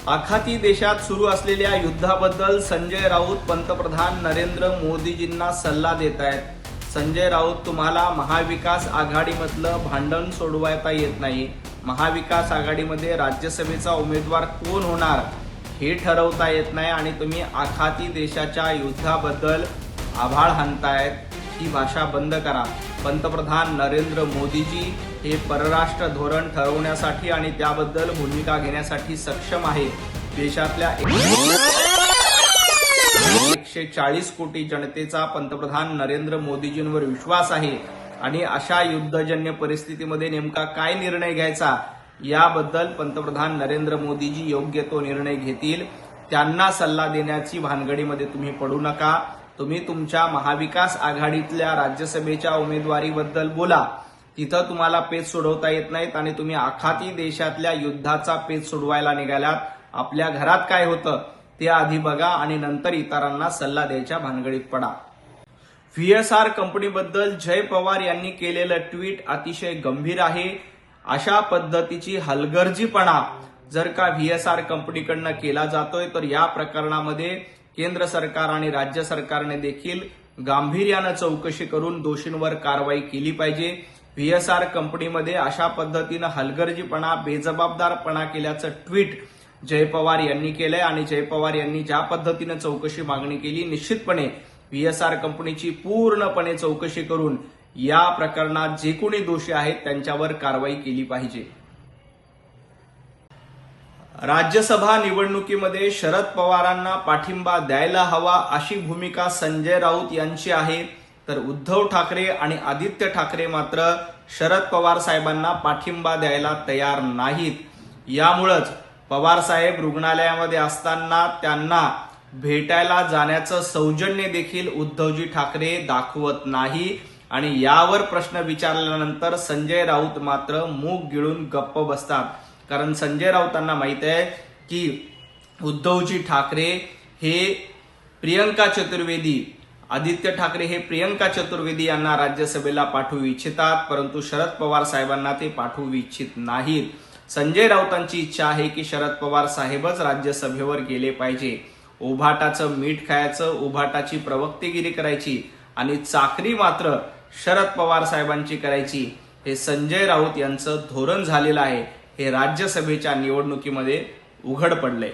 आखाती देशात सुरू असलेल्या युद्धाबद्दल संजय राऊत पंतप्रधान नरेंद्र मोदीजींना सल्ला देत आहेत। संजय राऊत, तुम्हाला महाविकास आघाडीमधलं भांडण सोडवायता येत नाही। महाविकास आघाडीमध्ये राज्यसभेचा उमेदवार कोण होणार हे ठरवता येत नाही आणि तुम्ही आखाती देशाच्या युद्धाबद्दल आभाळ हाणतायत। ही भाषा बंद करा। पंतप्रधान नरेंद्र मोदीजी हे परराष्ट्र धोरण ठरवण्यासाठी आणि त्याबद्दल भूमिका घेण्यासाठी सक्षम आहे। देशातल्या 140 कोटी जनतेचा पंतप्रधान नरेंद्र मोदीजींवर विश्वास आहे आणि अशा युद्धजन्य परिस्थितीमध्ये नेमका काय निर्णय घ्यायचा याबद्दल पंतप्रधान नरेंद्र मोदीजी योग्य तो निर्णय घेतील। त्यांना सल्ला देण्याची भानगडीमध्ये तुम्ही पडू नका। तुम्ही तुमच्या महाविकास आघाडीतल्या राज्यसभेच्या उमेदवारीबद्दल बोला, तिथं तुम्हाला पेच सोडवता येत नाहीत आणि तुम्ही आखाती देशातल्या युद्धाचा पेच सोडवायला निघालात। आपल्या घरात काय होतं ते आधी बघा आणि नंतर इतरांना सल्ला द्यायच्या भानगडीत पडा। व्हीएसआर कंपनीबद्दल जय पवार यांनी केलेलं ट्विट अतिशय गंभीर आहे। अशा पद्धतीची हलगर्जीपणा जर का व्हीएसआर कंपनीकडनं केला जातोय तर या प्रकरणामध्ये केंद्र सरकार आणि राज्य सरकारने देखील गांभीर्यानं चौकशी करून दोषींवर कारवाई केली पाहिजे। व्हीएसआर कंपनीमध्ये अशा पद्धतीनं हलगर्जीपणा, बेजबाबदारपणा केल्याचं ट्विट जय पवार यांनी केलंय आणि जय पवार यांनी ज्या पद्धतीनं चौकशी मागणी केली, निश्चितपणे व्हीएसआर कंपनीची पूर्णपणे चौकशी करून या प्रकरणात जे कोणी दोषी आहेत त्यांच्यावर कारवाई केली पाहिजे। राज्यसभा निवडणुकीमध्ये शरद पवारांना पाठिंबा द्यायला हवा अशी भूमिका संजय राऊत यांची आहे, तर उद्धव ठाकरे आणि आदित्य ठाकरे मात्र शरद पवार साहेबांना पाठिंबा द्यायला तयार नाहीत। यामुळेच पवार साहेब रुग्णालयामध्ये असताना त्यांना भेटायला जाण्याचं सौजन्य देखील उद्धवजी ठाकरे दाखवत नाही आणि यावर प्रश्न विचारल्यानंतर संजय राऊत मात्र मूग गिळून गप्प बसतात। कारण संजय राऊतांना माहित आहे की उद्धवजी ठाकरे हे प्रियंका चतुर्वेदी, आदित्य ठाकरे हे प्रियंका चतुर्वेदी यांना राज्यसभेला पाठवू इच्छितात, परंतु शरद पवार साहेबांना ते पाठवू इच्छित नाहीत। संजय राऊतांची इच्छा आहे की शरद पवार साहेबच राज्यसभेवर गेले पाहिजे। उभाटाचं मीठ खायचं, उभाटाची प्रवक्तेगिरी करायची आणि चाकरी मात्र शरद पवार साहेबांची करायची, हे संजय राऊत यांचं धोरण झालेलं आहे। हे राज्यसभेच्या निवडणुकीमध्ये उघड पडलंय।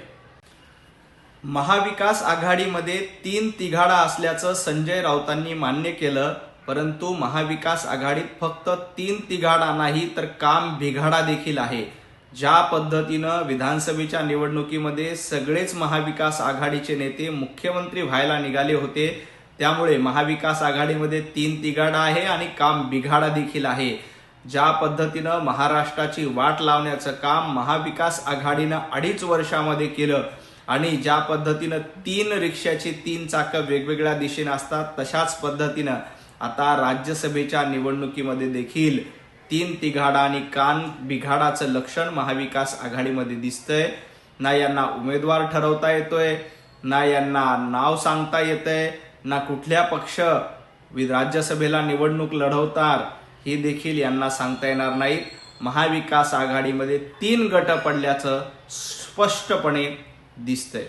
महाविकास आघाडीमध्ये 3 तिघाडा असल्याचं संजय राऊतांनी मान्य केलं, परंतु महाविकास आघाडीत फक्त 3 तिघाडा नाही तर काम बिघाडा देखील आहे। ज्या पद्धतीनं विधानसभेच्या निवडणुकीमध्ये सगळेच महाविकास आघाडीचे नेते मुख्यमंत्री व्हायला निघाले होते, त्यामुळे महाविकास आघाडीमध्ये 3 तिघाडा आहे आणि काम बिघाडा देखील आहे। ज्या पद्धतीनं महाराष्ट्राची वाट लावण्याचं काम महाविकास आघाडीनं 2.5 वर्षामध्ये केलं आणि ज्या पद्धतीनं 3 रिक्षाची 3 चाकं वेगवेगळ्या दिशेने असतात, तशाच पद्धतीनं आता राज्यसभेच्या निवडणुकीमध्ये देखील 3 तिघाडा आणि कान बिघाडाचं लक्षण महाविकास आघाडीमध्ये दिसतंय। ना यांना उमेदवार ठरवता येतोय, ना यांना नाव सांगता येतंय, ना कुठल्या पक्ष राज्यसभेला निवडणूक लढवणार हे देखील यांना सांगता येणार नाही। महाविकास आघाडीमध्ये 3 गट पडल्याचं स्पष्टपणे दिसतंय।